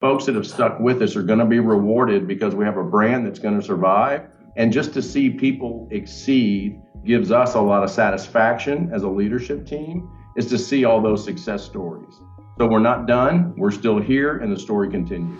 folks that have stuck with us are going to be rewarded because we have a brand that's going to survive. And just to see people exceed gives us a lot of satisfaction as a leadership team, is to see all those success stories. So we're not done. We're still here, and the story continues.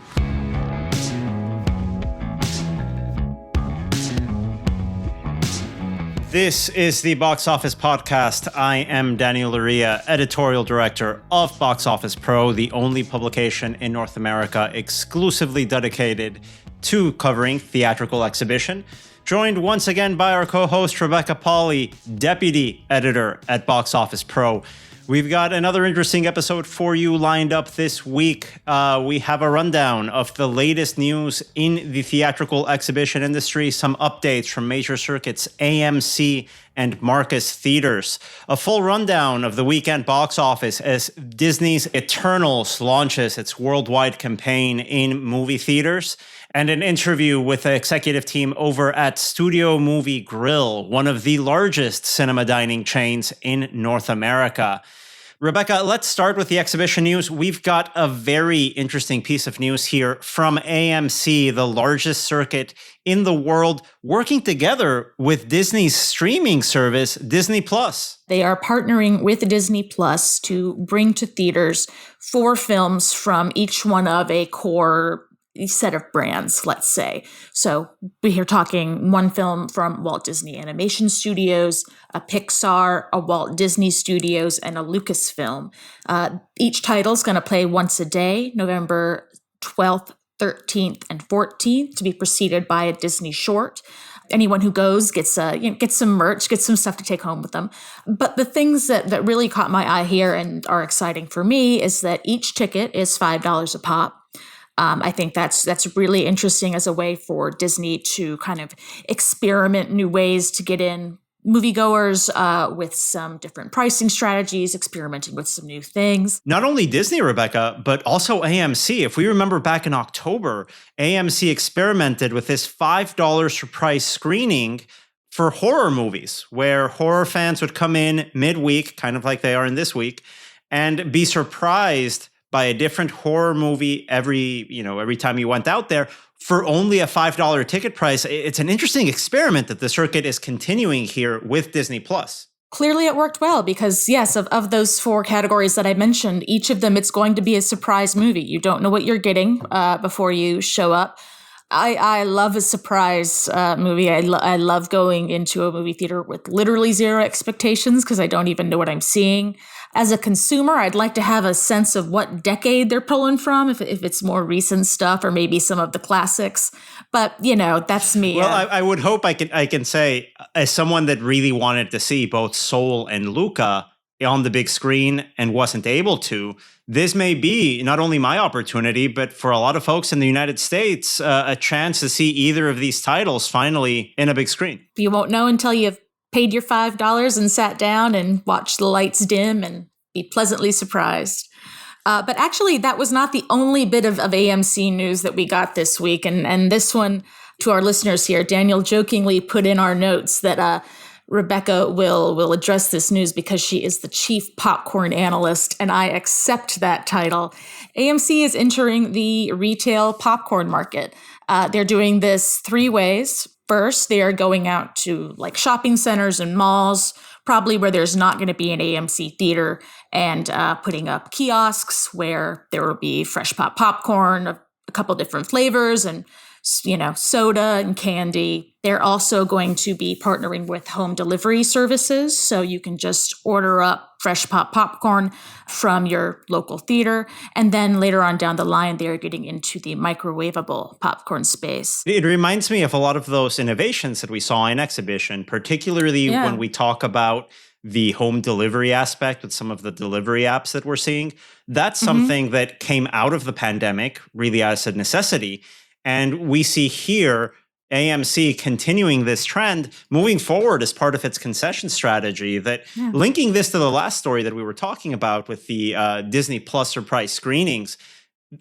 This is the Box Office Podcast. I am Daniel Loria, editorial director of Box Office Pro, the only publication in North America exclusively dedicated to covering theatrical exhibition. Joined once again by our co-host, Rebecca Pahle, deputy editor at Box Office Pro. We've got another interesting episode for you lined up this week. We have a rundown of the latest news in the theatrical exhibition industry, some updates from major circuits, AMC and Marcus Theaters, a full rundown of the weekend box office as Disney's Eternals launches its worldwide campaign in movie theaters, and an interview with the executive team over at Studio Movie Grill, one of the largest cinema dining chains in North America. Rebecca, let's start with the exhibition news. We've got a very interesting piece of news here from AMC, the largest circuit in the world, working together with Disney's streaming service, Disney+. They are partnering with Disney+ to bring to theaters 4 films from each one of a core set of brands, let's say. So we're talking one film from Walt Disney Animation Studios, a Pixar, a Walt Disney Studios, and a Lucasfilm. Each title is going to play once a day, November 12th, 13th, and 14th, to be preceded by a Disney short. Anyone who goes gets some merch, gets some stuff to take home with them. But the things that really caught my eye here and are exciting for me is that each ticket is $5 a pop. I think that's really interesting as a way for Disney to kind of experiment new ways to get in moviegoers with some different pricing strategies, experimenting with some new things. Not only Disney, Rebecca, but also AMC. If we remember back in October, AMC experimented with this $5 for price screening for horror movies, where horror fans would come in midweek, kind of like they are in this week, and be surprised by a different horror movie every time you went out there for only a $5 ticket price. It's an interesting experiment that the circuit is continuing here with Disney+. Clearly it worked well because, yes, of those 4 categories that I mentioned, each of them, it's going to be a surprise movie. You don't know what you're getting before you show up. I love a surprise movie. I love going into a movie theater with literally zero expectations because I don't even know what I'm seeing. As a consumer, I'd like to have a sense of what decade they're pulling from, if it's more recent stuff or maybe some of the classics. But, that's me. Well, I would hope I can say, as someone that really wanted to see both Soul and Luca on the big screen and wasn't able to, this may be not only my opportunity, but for a lot of folks in the United States, a chance to see either of these titles finally in a big screen. You won't know until you've paid your $5 and sat down and watched the lights dim and be pleasantly surprised. But actually, that was not the only bit of AMC news that we got this week. And this one, to our listeners here, Daniel jokingly put in our notes that Rebecca will address this news because she is the chief popcorn analyst, and I accept that title. AMC is entering the retail popcorn market. They're doing this 3 ways. First, they are going out to like shopping centers and malls, probably where there's not going to be an AMC theater, and putting up kiosks where there will be fresh pop popcorn, a couple different flavors, and soda and candy. They're also going to be partnering with home delivery services, so you can just order up fresh pop popcorn from your local theater. And then later on down the line, they're getting into the microwavable popcorn space. It reminds me of a lot of those innovations that we saw in exhibition, particularly when we talk about the home delivery aspect with some of the delivery apps that we're seeing. That's something that came out of the pandemic, really as a necessity. And we see here AMC continuing this trend moving forward as part of its concession strategy, that linking this to the last story that we were talking about with the Disney Plus surprise screenings,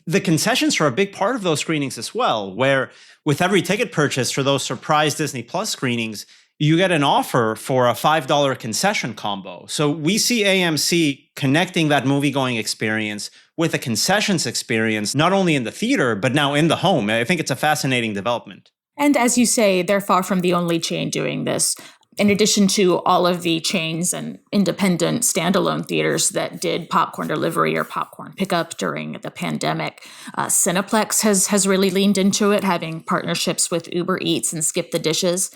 the concessions are a big part of those screenings as well, where with every ticket purchase for those surprise Disney Plus screenings, you get an offer for a $5 concession combo. So we see AMC connecting that movie-going experience with a concessions experience, not only in the theater, but now in the home. I think it's a fascinating development. And as you say, they're far from the only chain doing this. In addition to all of the chains and independent standalone theaters that did popcorn delivery or popcorn pickup during the pandemic, Cineplex has really leaned into it, having partnerships with Uber Eats and Skip the Dishes.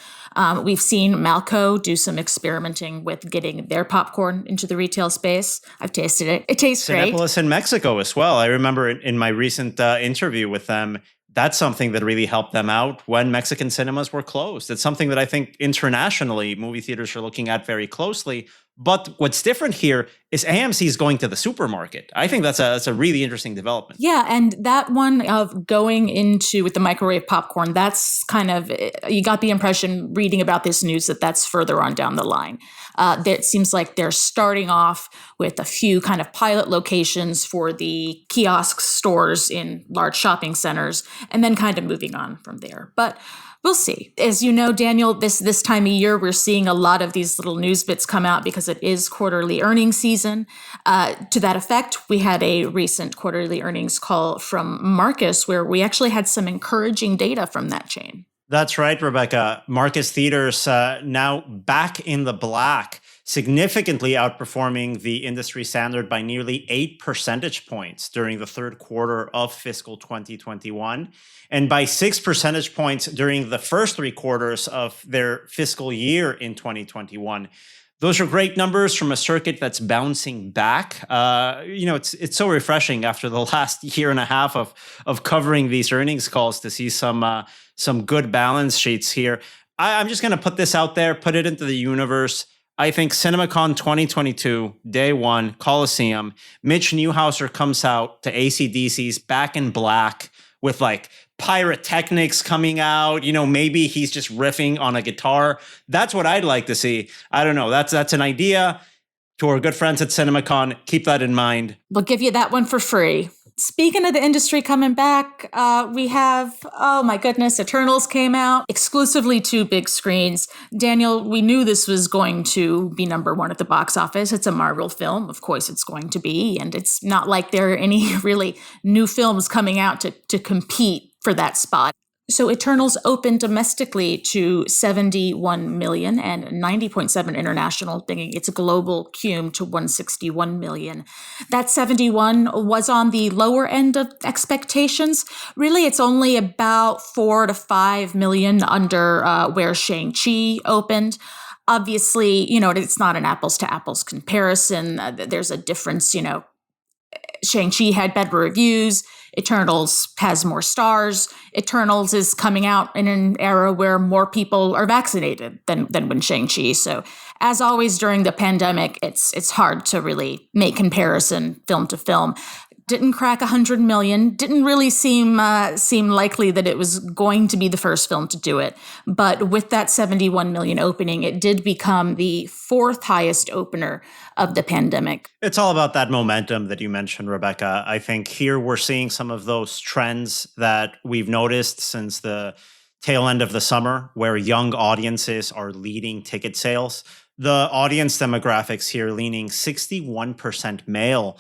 We've seen Malco do some experimenting with getting their popcorn into the retail space. I've tasted it. It tastes great. Cinépolis in Mexico as well. I remember in my recent interview with them, that's something that really helped them out when Mexican cinemas were closed. It's something that I think internationally movie theaters are looking at very closely. But what's different here is AMC is going to the supermarket. I think that's a really interesting development. Yeah, and that one of going into with the microwave popcorn, that's kind of, you got the impression reading about this news that that's further on down the line. It seems like they're starting off with a few kind of pilot locations for the kiosk stores in large shopping centers, and then kind of moving on from there. But we'll see. As you know, Daniel, this time of year, we're seeing a lot of these little news bits come out because it is quarterly earnings season. To that effect, we had a recent quarterly earnings call from Marcus where we actually had some encouraging data from that chain. That's right, Rebecca. Marcus Theaters now back in the black, significantly outperforming the industry standard by nearly 8 percentage points during the third quarter of fiscal 2021, and by 6 percentage points during the first 3 quarters of their fiscal year in 2021. Those are great numbers from a circuit that's bouncing back. It's so refreshing after the last year and a half of covering these earnings calls to see some good balance sheets here. I'm just going to put this out there, put it into the universe. I think CinemaCon 2022, day one, Coliseum, Mitch Newhouser comes out to AC/DC's Back in Black with like pyrotechnics coming out. Maybe he's just riffing on a guitar. That's what I'd like to see. I don't know. That's an idea. To our good friends at CinemaCon, keep that in mind. We'll give you that one for free. Speaking of the industry coming back, we have, oh my goodness, Eternals came out, exclusively to big screens. Daniel, we knew this was going to be number one at the box office. It's a Marvel film. Of course it's going to be. And it's not like there are any really new films coming out to compete for that spot. So Eternals opened domestically to 71 million and 90.7 international, bringing its global cum to 161 million. That 71 was on the lower end of expectations. Really, it's only about 4 to 5 million under where Shang-Chi opened. Obviously, it's not an apples to apples comparison. There's a difference, Shang-Chi had better reviews. Eternals has more stars. Eternals is coming out in an era where more people are vaccinated than when Shang-Chi. So as always during the pandemic, it's hard to really make comparison film to film. Didn't crack 100 million. Didn't really seem likely that it was going to be the first film to do it. But with that 71 million opening, it did become the 4th highest opener of the pandemic. It's all about that momentum that you mentioned, Rebecca. I think here we're seeing some of those trends that we've noticed since the tail end of the summer, where young audiences are leading ticket sales. The audience demographics here leaning 61% male.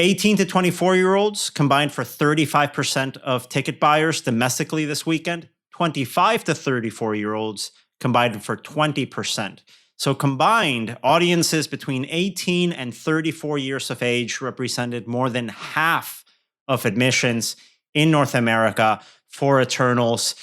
18 to 24-year-olds combined for 35% of ticket buyers domestically this weekend. 25 to 34-year-olds combined for 20%. So combined, audiences between 18 and 34 years of age represented more than half of admissions in North America for Eternals.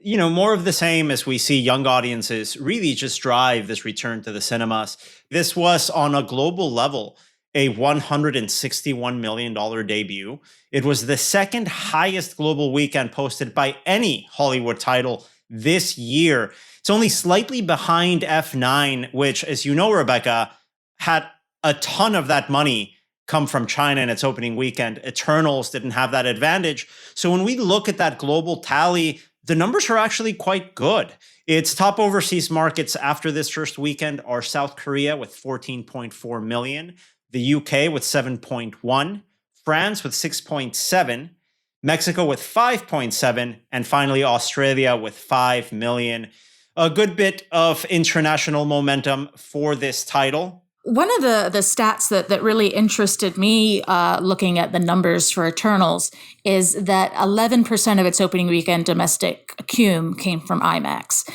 More of the same as we see young audiences really just drive this return to the cinemas. This was on a global level a $161 million debut. It was the second highest global weekend posted by any Hollywood title this year. It's only slightly behind F9, which, as you know, Rebecca, had a ton of that money come from China in its opening weekend. Eternals didn't have that advantage. So when we look at that global tally, the numbers are actually quite good. Its top overseas markets after this first weekend are South Korea with 14.4 million, the UK with 7.1, France with 6.7, Mexico with 5.7, and finally Australia with 5 million. a good bit of international momentum for this title. One of the stats that really interested me looking at the numbers for Eternals is that 11% of its opening weekend domestic cum came from IMAX.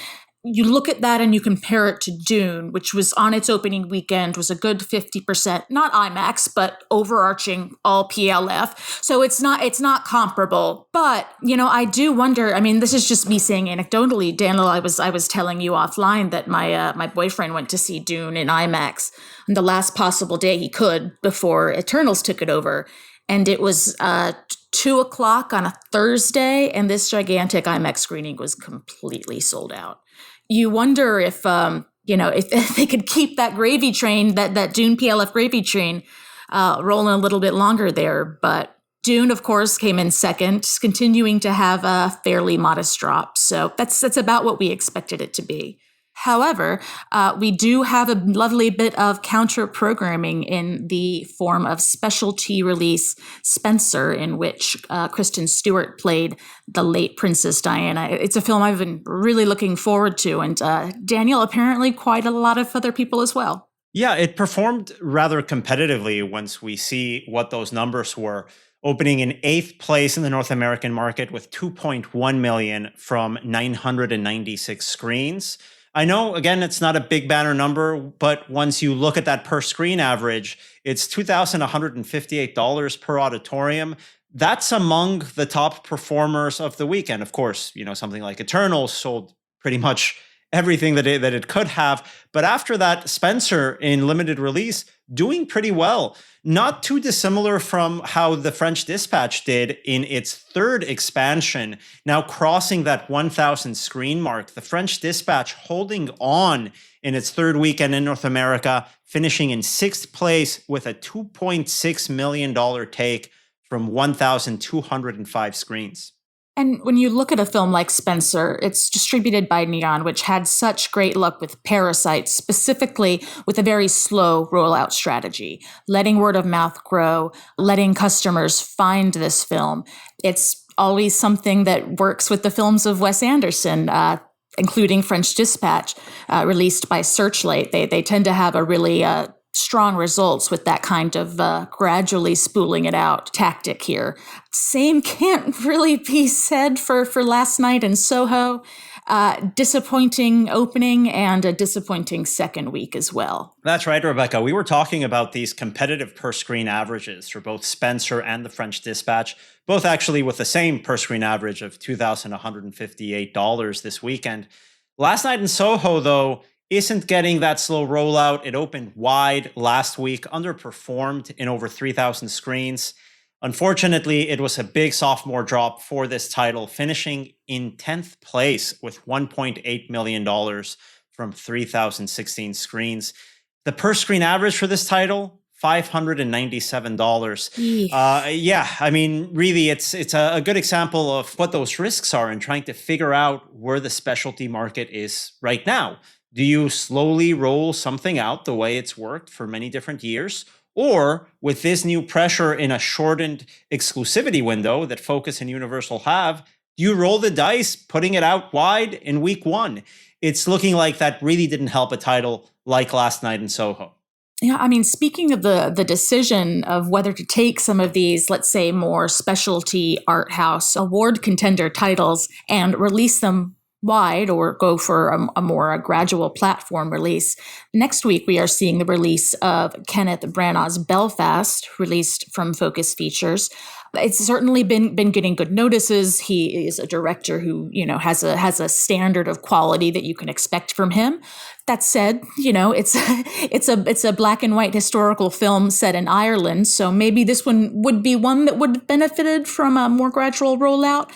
You look at that and you compare it to Dune, which was on its opening weekend, was a good 50%, not IMAX, but overarching all PLF. So it's not comparable. But, I do wonder, this is just me saying anecdotally, Daniel, I was telling you offline that my boyfriend went to see Dune in IMAX on the last possible day he could before Eternals took it over. And it was 2:00 on a Thursday, and this gigantic IMAX screening was completely sold out. You wonder if they could keep that gravy train, that Dune PLF gravy train, rolling a little bit longer there. But Dune, of course, came in second, continuing to have a fairly modest drop. So that's about what we expected it to be. However, we do have a lovely bit of counter programming in the form of specialty release Spencer, in which Kristen Stewart played the late Princess Diana. It's a film I've been really looking forward to, and Daniel, apparently quite a lot of other people as well. Yeah, it performed rather competitively once we see what those numbers were. Opening in 8th place in the North American market with 2.1 million from 996 screens. I know, again, it's not a big banner number, but once you look at that per screen average, it's $2,158 per auditorium. That's among the top performers of the weekend. Of course, something like Eternals sold pretty much everything that it could have. But after that, Spencer in limited release doing pretty well. Not too dissimilar from how the French Dispatch did in its third expansion, now crossing that 1,000 screen mark. The French Dispatch holding on in its third weekend in North America, finishing in 6th place with a $2.6 million take from 1,205 screens. And when you look at a film like Spencer, it's distributed by Neon, which had such great luck with Parasite, specifically with a very slow rollout strategy, letting word of mouth grow, letting customers find this film. It's always something that works with the films of Wes Anderson, including French Dispatch, released by Searchlight. They tend to have a really strong results with that kind of gradually spooling it out tactic here. Same can't really be said for Last Night in Soho. Disappointing opening and a disappointing second week as well. That's right, Rebecca. We were talking about these competitive per-screen averages for both Spencer and the French Dispatch, both actually with the same per-screen average of $2,158 this weekend. Last Night in Soho, though, isn't getting that slow rollout. It opened wide last week, underperformed in over 3,000 screens. Unfortunately, it was a big sophomore drop for this title, finishing in 10th place with $1.8 million from 3,016 screens. The per-screen average for this title, $597. Really, it's a good example of what those risks are in trying to figure out where the specialty market is right now. Do you slowly roll something out the way it's worked for many different years? Or with this new pressure in a shortened exclusivity window that Focus and Universal have, do you roll the dice putting it out wide in week one? It's looking like that really didn't help a title like Last Night in Soho. Yeah, speaking of the decision of whether to take some of these, let's say, more specialty art house award contender titles and release them wide or go for a more gradual platform release. Next week, we are seeing the release of Kenneth Branagh's Belfast, released from Focus Features. It's certainly been getting good notices. He is a director who, has a standard of quality that you can expect from him. That said, it's a black and white historical film set in Ireland, so maybe this one would be one that would have benefited from a more gradual rollout.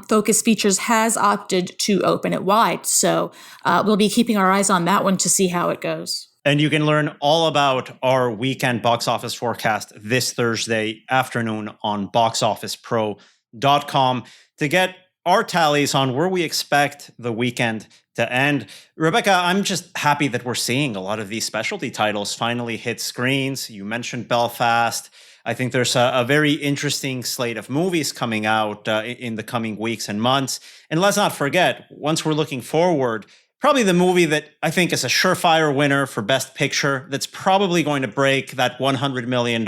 Focus Features has opted to open it wide, so we'll be keeping our eyes on that one to see how it goes. And you can learn all about our weekend box office forecast this Thursday afternoon on boxofficepro.com to get our tallies on where we expect the weekend to end. Rebecca, I'm just happy that we're seeing a lot of these specialty titles finally hit screens. You mentioned Belfast. I think there's a very interesting slate of movies coming out in the coming weeks and months. And let's not forget, once we're looking forward, probably the movie that I think is a surefire winner for Best Picture that's probably going to break that $100 million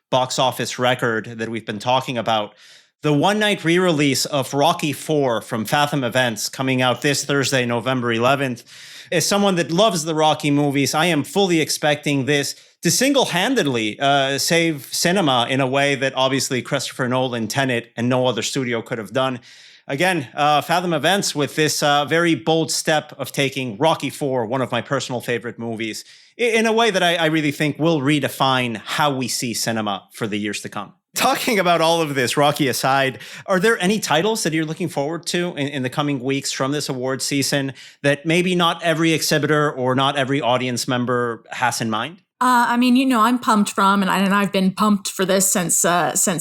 box office record that we've been talking about. The one-night re-release of Rocky IV from Fathom Events coming out this Thursday, November 11th. As someone that loves the Rocky movies, I am fully expecting this to single-handedly save cinema in a way that obviously Christopher Nolan, Tenet, and no other studio could have done. Again, Fathom Events with this very bold step of taking Rocky IV, one of my personal favorite movies, in a way that I really think will redefine how we see cinema for the years to come. Talking about all of this, Rocky aside, are there any titles that you're looking forward to in the coming weeks from this award season that maybe not every exhibitor or not every audience member has in mind? I'm pumped from, and I've been pumped for this since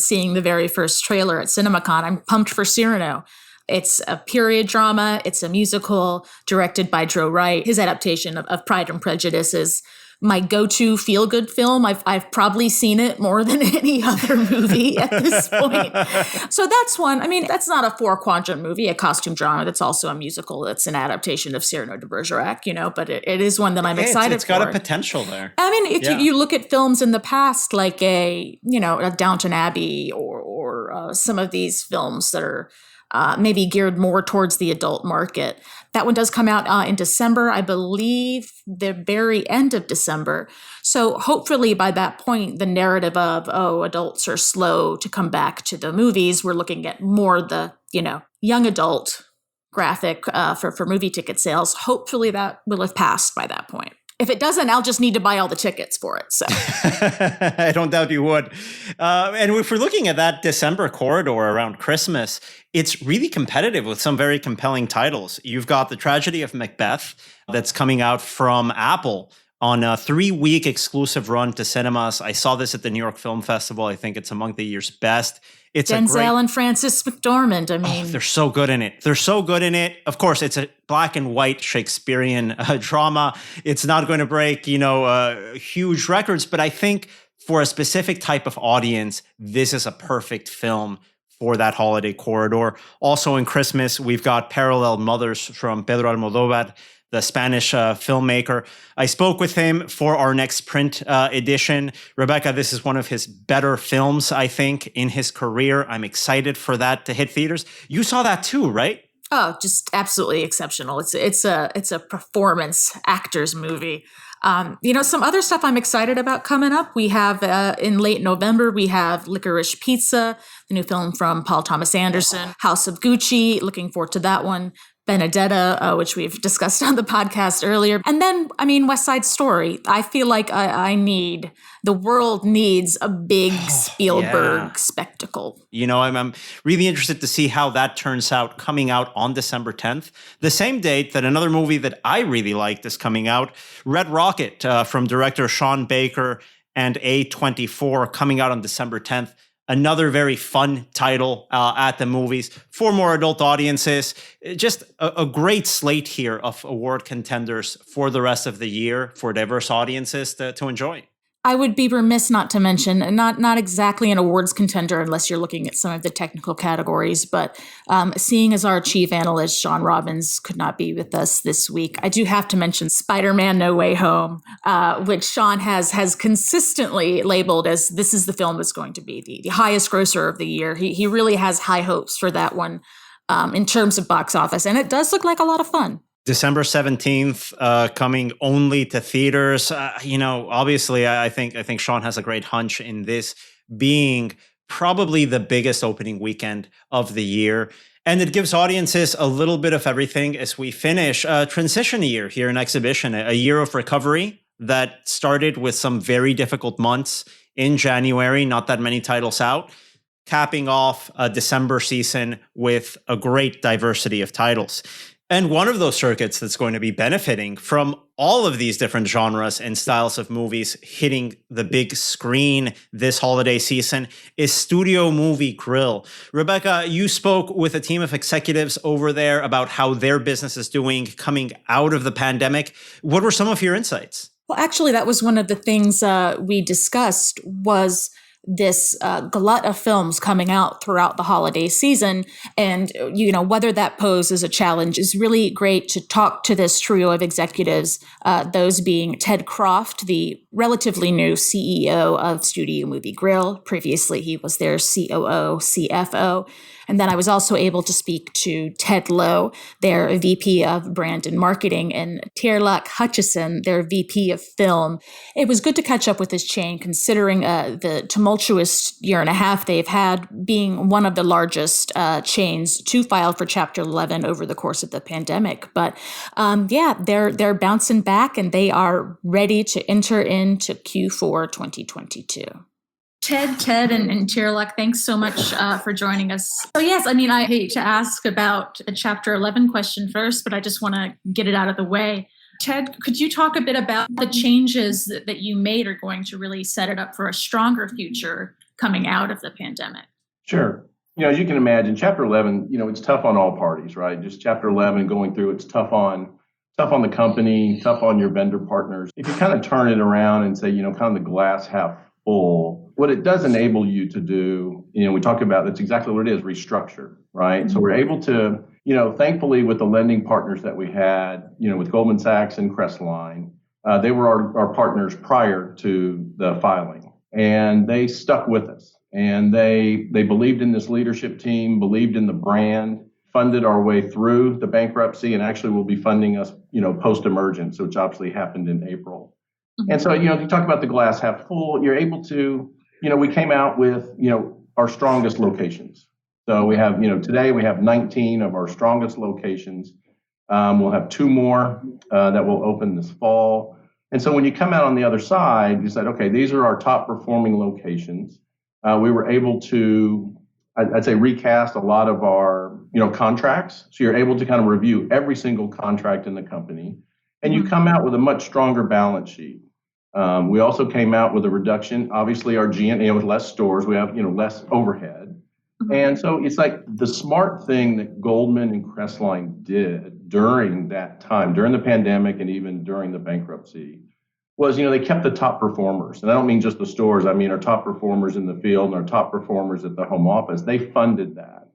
seeing the very first trailer at CinemaCon. I'm pumped for Cyrano. It's a period drama. It's a musical directed by Joe Wright. His adaptation of Pride and Prejudice is my go-to feel-good film. I've probably seen it more than any other movie at this point. So that's one. I mean, that's not a four-quadrant movie, a costume drama. That's also a musical. It's an adaptation of Cyrano de Bergerac, but it is one that I'm excited for. It's got a potential there. I mean, if you look at films in the past, like a Downton Abbey or some of these films that are maybe geared more towards the adult market. That one does come out in December, I believe, the very end of December. So hopefully by that point, the narrative of, adults are slow to come back to the movies, we're looking at more the, young adult graphic for movie ticket sales. Hopefully that will have passed by that point. If it doesn't, I'll just need to buy all the tickets for it. So I don't doubt you would. And if we're looking at that December corridor around Christmas, it's really competitive with some very compelling titles. You've got The Tragedy of Macbeth that's coming out from Apple on a 3-week exclusive run to cinemas. I saw this at the New York Film Festival. I think it's among the year's best. It's Denzel and Frances McDormand. They're so good in it. They're so good in it. Of course, it's a black and white Shakespearean drama. It's not going to break, huge records. But I think for a specific type of audience, this is a perfect film for that holiday corridor. Also in Christmas, we've got Parallel Mothers from Pedro Almodóvar, the Spanish filmmaker. I spoke with him for our next print edition. Rebecca, this is one of his better films, I think, in his career. I'm excited for that to hit theaters. You saw that too, right? Oh, just absolutely exceptional. It's a performance actor's movie. Some other stuff I'm excited about coming up. We have in late November, we have Licorice Pizza, the new film from Paul Thomas Anderson, House of Gucci. Looking forward to that one. Benedetta, which we've discussed on the podcast earlier. And then, West Side Story. I feel like the world needs a big Spielberg spectacle. I'm really interested to see how that turns out coming out on December 10th. The same date that another movie that I really liked is coming out, Red Rocket from director Sean Baker and A24 coming out on December 10th. Another very fun title at the movies for more adult audiences. Just a great slate here of award contenders for the rest of the year for diverse audiences to enjoy. I would be remiss not to mention, not exactly an awards contender unless you're looking at some of the technical categories, but seeing as our chief analyst, Sean Robbins, could not be with us this week, I do have to mention Spider-Man No Way Home, which Sean has consistently labeled as this is the film that's going to be the highest grosser of the year. He really has high hopes for that one in terms of box office, and it does look like a lot of fun. December 17th, coming only to theaters. Obviously, I think Sean has a great hunch in this being probably the biggest opening weekend of the year. And it gives audiences a little bit of everything as we finish a transition year here in exhibition, a year of recovery that started with some very difficult months in January, not that many titles out, capping off a December season with a great diversity of titles. And one of those circuits that's going to be benefiting from all of these different genres and styles of movies hitting the big screen this holiday season is Studio Movie Grill. Rebecca, you spoke with a team of executives over there about how their business is doing coming out of the pandemic. What were some of your insights? Well, actually, that was one of the things we discussed was this glut of films coming out throughout the holiday season. And, whether that poses a challenge is really great to talk to this trio of executives, those being Ted Croft, the relatively new CEO of Studio Movie Grill. Previously, he was their COO, CFO. And then I was also able to speak to Ted Lowe, their VP of Brand and Marketing, and Tearlach Hutcheson, their VP of Film. It was good to catch up with this chain, considering the tumultuous year and a half they've had, being one of the largest chains to file for Chapter 11 over the course of the pandemic. But they're bouncing back, and they are ready to enter into Q4 2022. Ted, and Tearlach, thanks so much for joining us. So yes, I hate to ask about a Chapter 11 question first, but I just want to get it out of the way. Ted, could you talk a bit about the changes that you made are going to really set it up for a stronger future coming out of the pandemic? Sure. As you can imagine, Chapter 11, it's tough on all parties, right? Just Chapter 11 going through, it's tough on the company, tough on your vendor partners. If you kind of turn it around and say, kind of the glass half full, what it does enable you to do, we talk about, that's exactly what it is, restructure, right? Mm-hmm. So we're able to, thankfully with the lending partners that we had, with Goldman Sachs and Crestline, they were our partners prior to the filing, and they stuck with us, and they believed in this leadership team, believed in the brand, funded our way through the bankruptcy, and actually will be funding us, post-emergence, which obviously happened in April. Mm-hmm. And so, if you talk about the glass half full, you're able to, we came out with, our strongest locations. So we have, today we have 19 of our strongest locations. We'll have 2 more that will open this fall. And so when you come out on the other side, you said, okay, these are our top performing locations. We were able to, I'd say, recast a lot of our, contracts. So you're able to kind of review every single contract in the company, and you come out with a much stronger balance sheet. We also came out with a reduction, obviously our G&A with less stores, we have, less overhead. Mm-hmm. And so it's like the smart thing that Goldman and Crestline did during that time, during the pandemic and even during the bankruptcy, was, they kept the top performers. And I don't mean just the stores, I mean our top performers in the field and our top performers at the home office. They funded that.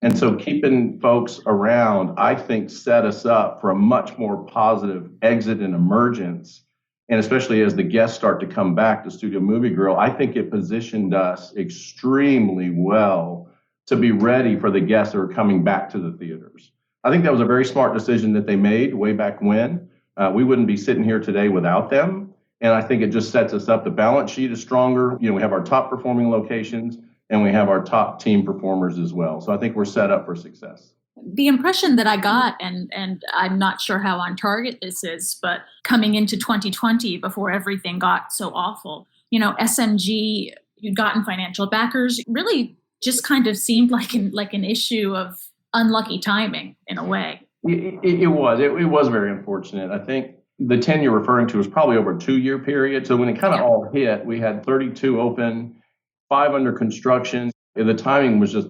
And so keeping folks around, I think, set us up for a much more positive exit and emergence. And especially as the guests start to come back to Studio Movie Grill, I think it positioned us extremely well to be ready for the guests that are coming back to the theaters. I think that was a very smart decision that they made way back when. We wouldn't be sitting here today without them. And I think it just sets us up. The balance sheet is stronger. We have our top performing locations, and we have our top team performers as well. So I think we're set up for success. The impression that I got, and I'm not sure how on target this is, but coming into 2020, before everything got so awful, SMG, you'd gotten financial backers, really just kind of seemed like an issue of unlucky timing in a way. It was very unfortunate. I think the 10 you're referring to is probably over a 2-year period. So when it kind of all hit, we had 32 open, 5 under construction. And the timing was just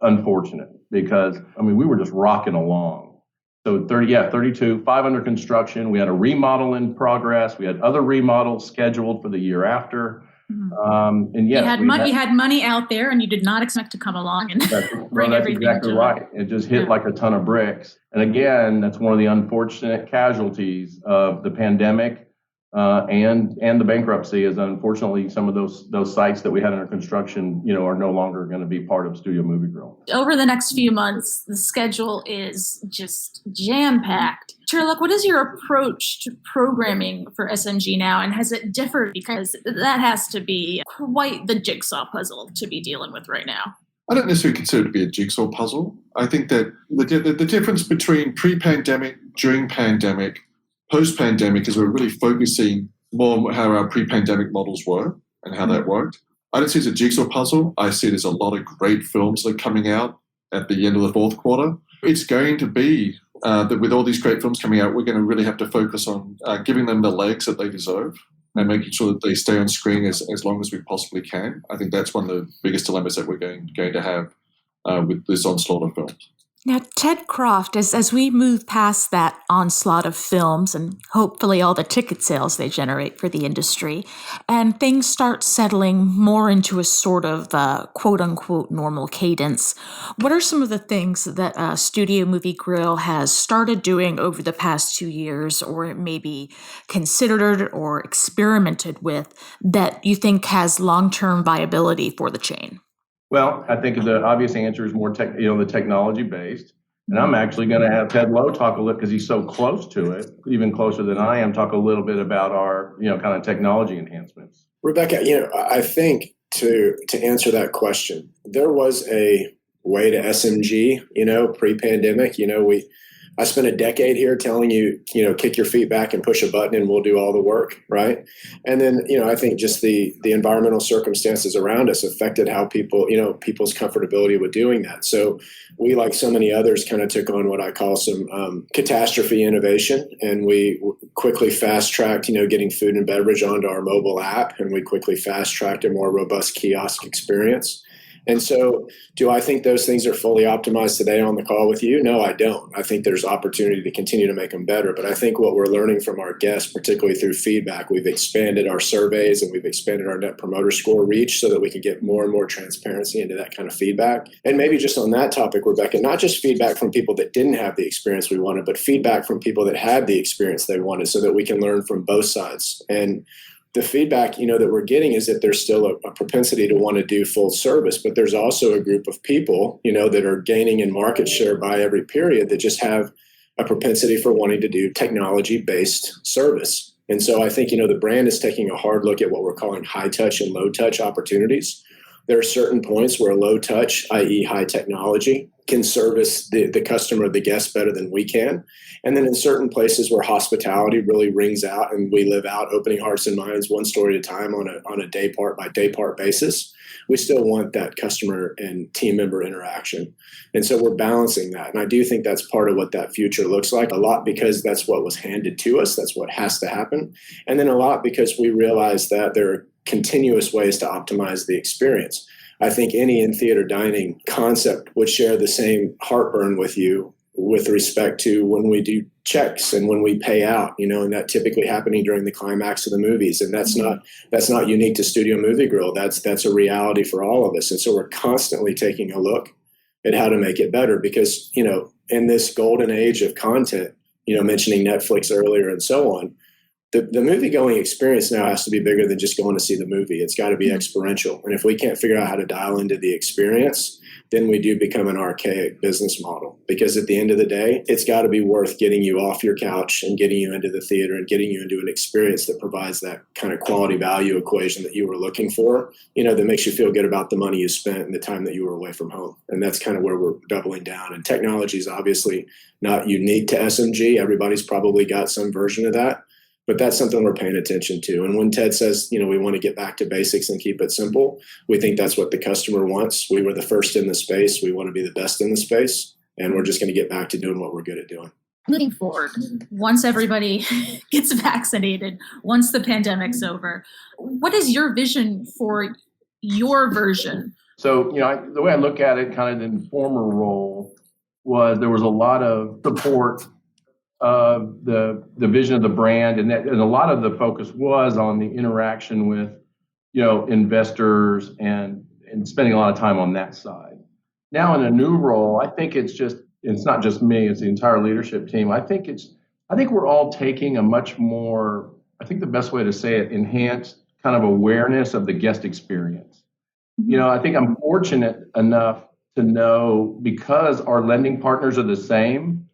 unfortunate because, we were just rocking along. So 32, 5 under construction. We had a remodel in progress. We had other remodels scheduled for the year after. Mm-hmm. And yes, you had money out there, and you did not expect to come along and bring everything. That's exactly right. It just hit like a ton of bricks. And again, that's one of the unfortunate casualties of the pandemic and the bankruptcy. Is unfortunately some of those sites that we had under construction, are no longer going to be part of Studio Movie Grill. Over the next few months, the schedule is just jam-packed. Tearlach, what is your approach to programming for SMG now, and has it differed? Because that has to be quite the jigsaw puzzle to be dealing with right now. I don't necessarily consider it to be a jigsaw puzzle. I think that the difference between pre-pandemic, during pandemic, post-pandemic is we're really focusing more on how our pre-pandemic models were and how that worked. I don't see it as a jigsaw puzzle. I see it as a lot of great films that are coming out at the end of the fourth quarter. It's going to be that with all these great films coming out, we're going to really have to focus on giving them the legs that they deserve and making sure that they stay on screen as long as we possibly can. I think that's one of the biggest dilemmas that we're going to have with this onslaught of films. Now, Ted Croft, as we move past that onslaught of films and hopefully all the ticket sales they generate for the industry, and things start settling more into a sort of quote unquote normal cadence, what are some of the things that Studio Movie Grill has started doing over the past 2 years, or maybe considered or experimented with, that you think has long-term viability for the chain? Well, I think the obvious answer is more the technology based. And I'm actually going to have Ted Lowe talk a little, because he's so close to it, even closer than I am, talk a little bit about our, kind of technology enhancements. Rebecca, I think to answer that question, there was a way to SMG, pre-pandemic. I spent a decade here telling you, kick your feet back and push a button and we'll do all the work, right? And then, I think just the environmental circumstances around us affected how people's comfortability with doing that. So we, like so many others, kind of took on what I call some catastrophe innovation, and we quickly fast-tracked, getting food and beverage onto our mobile app, and we quickly fast-tracked a more robust kiosk experience. And so do I think those things are fully optimized today on the call with you? No, I don't. I think there's opportunity to continue to make them better. But I think what we're learning from our guests, particularly through feedback, we've expanded our surveys and we've expanded our Net Promoter Score reach so that we can get more and more transparency into that kind of feedback. And maybe just on that topic, Rebecca, not just feedback from people that didn't have the experience we wanted, but feedback from people that had the experience they wanted, so that we can learn from both sides. And the feedback, that we're getting is that there's still a propensity to want to do full service, but there's also a group of people, that are gaining in market share by every period that just have a propensity for wanting to do technology-based service. And so I think, the brand is taking a hard look at what we're calling high touch and low touch opportunities. There are certain points where low touch, i.e. high technology, can service the customer, the guest, better than we can. And then in certain places where hospitality really rings out and we live out opening hearts and minds one story at a time on a day part by day part basis, we still want that customer and team member interaction. And so we're balancing that. And I do think that's part of what that future looks like, a lot because that's what was handed to us. That's what has to happen. And then a lot because we realize that there are continuous ways to optimize the experience. I think any in-theater dining concept would share the same heartburn with you with respect to when we do checks and when we pay out, and that typically happening during the climax of the movies. And that's not unique to Studio Movie Grill. That's a reality for all of us. And so we're constantly taking a look at how to make it better because, in this golden age of content, mentioning Netflix earlier and so on, the movie-going experience now has to be bigger than just going to see the movie. It's got to be exponential. And if we can't figure out how to dial into the experience, then we do become an archaic business model. Because at the end of the day, it's got to be worth getting you off your couch and getting you into the theater and getting you into an experience that provides that kind of quality value equation that you were looking for, that makes you feel good about the money you spent and the time that you were away from home. And that's kind of where we're doubling down. And technology is obviously not unique to SMG. Everybody's probably got some version of that. But that's something we're paying attention to. And when Ted says, we want to get back to basics and keep it simple, we think that's what the customer wants. We were the first in the space. We want to be the best in the space. And we're just going to get back to doing what we're good at doing. Moving forward, once everybody gets vaccinated, once the pandemic's over, what is your vision for your version? So, the way I look at it kind of in the former role was there was a lot of support of the vision of the brand, and a lot of the focus was on the interaction with, investors and spending a lot of time on that side. Now in a new role, I think it's not just me, it's the entire leadership team. I think we're all taking a much more, I think the best way to say it, enhanced kind of awareness of the guest experience. I think I'm fortunate enough to know, because our lending partners are the same,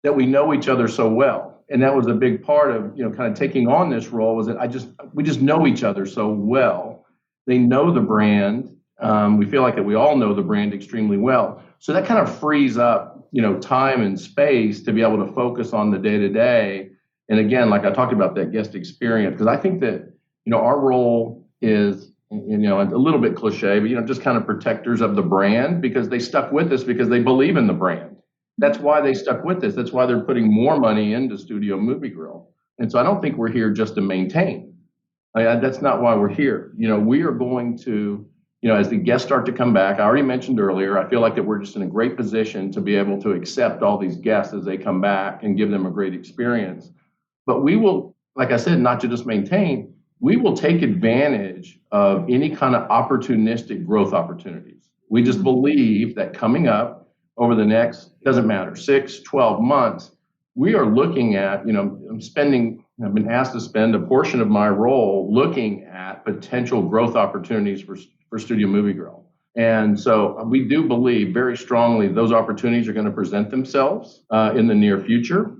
that we know each other so well. And that was a big part of, kind of taking on this role, was that we just know each other so well. They know the brand. We feel like that we all know the brand extremely well. So that kind of frees up, time and space to be able to focus on the day-to-day. And again, like I talked about, that guest experience, because I think that, our role is, a little bit cliche, but, just kind of protectors of the brand, because they stuck with us because they believe in the brand. That's why they stuck with this. That's why they're putting more money into Studio Movie Grill. And so I don't think we're here just to maintain. That's not why we're here. We are going to as the guests start to come back, I already mentioned earlier, I feel like that we're just in a great position to be able to accept all these guests as they come back and give them a great experience. But we will, like I said, not to just maintain, we will take advantage of any kind of opportunistic growth opportunities. We just believe that coming up over the next, doesn't matter, 6, 12 months, we are looking at, I've been asked to spend a portion of my role looking at potential growth opportunities for Studio Movie Grill. And so we do believe very strongly those opportunities are going to present themselves in the near future.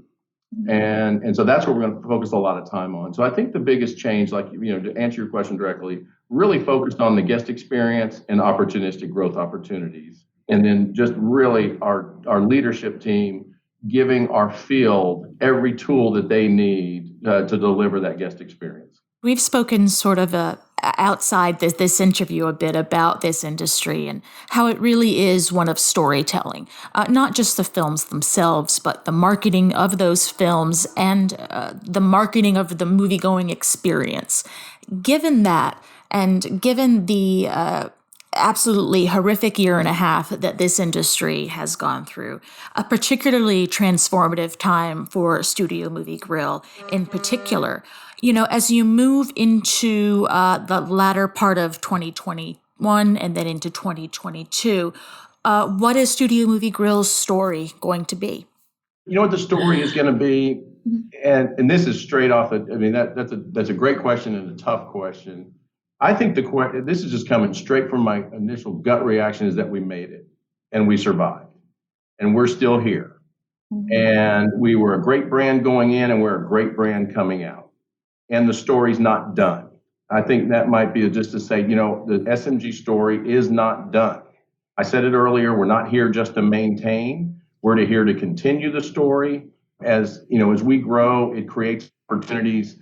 And so that's what we're going to focus a lot of time on. So I think the biggest change, to answer your question directly, really focused on the guest experience and opportunistic growth opportunities. And then just really our leadership team giving our field every tool that they need to deliver that guest experience. We've spoken sort of outside this interview a bit about this industry and how it really is one of storytelling, not just the films themselves, but the marketing of those films and the marketing of the movie-going experience. Given that, and given the absolutely horrific year and a half that this industry has gone through, a particularly transformative time for Studio Movie Grill in particular. As you move into the latter part of 2021 and then into 2022, what is Studio Movie Grill's story going to be? You know what the story is going to be? And this is straight off. That's a great question and a tough question. I think this is just coming straight from my initial gut reaction, is that we made it and we survived and we're still here. And we were a great brand going in and we're a great brand coming out. And the story's not done. I think that might be just to say, the SMG story is not done. I said it earlier, we're not here just to maintain. We're here to continue the story. As we grow, it creates opportunities.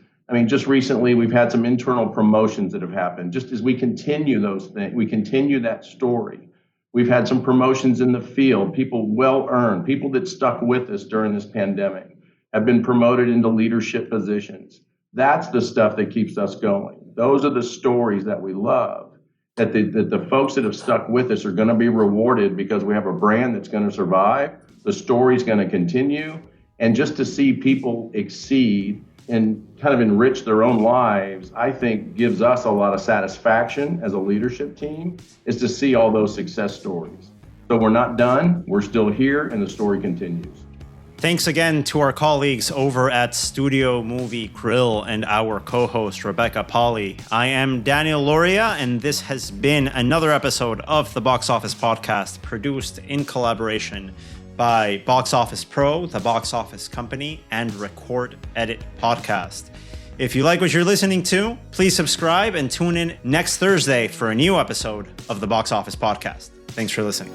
Just recently, we've had some internal promotions that have happened. Just as we continue those things, we continue that story. We've had some promotions in the field, people well-earned, people that stuck with us during this pandemic, have been promoted into leadership positions. That's the stuff that keeps us going. Those are the stories that we love, that the folks that have stuck with us are going to be rewarded because we have a brand that's going to survive. The story's going to continue. And just to see people exceed and kind of enrich their own lives, I think gives us a lot of satisfaction as a leadership team, is to see all those success stories. So we're not done. We're still here, and the story continues. Thanks again to our colleagues over at Studio Movie Grill and our co-host, Rebecca Pahle. I am Daniel Loria, and this has been another episode of the Box Office Podcast, produced in collaboration by Box Office Pro, the Box Office Company, and Record Edit Podcast. If you like what you're listening to, please subscribe and tune in next Thursday for a new episode of the Box Office Podcast. Thanks for listening.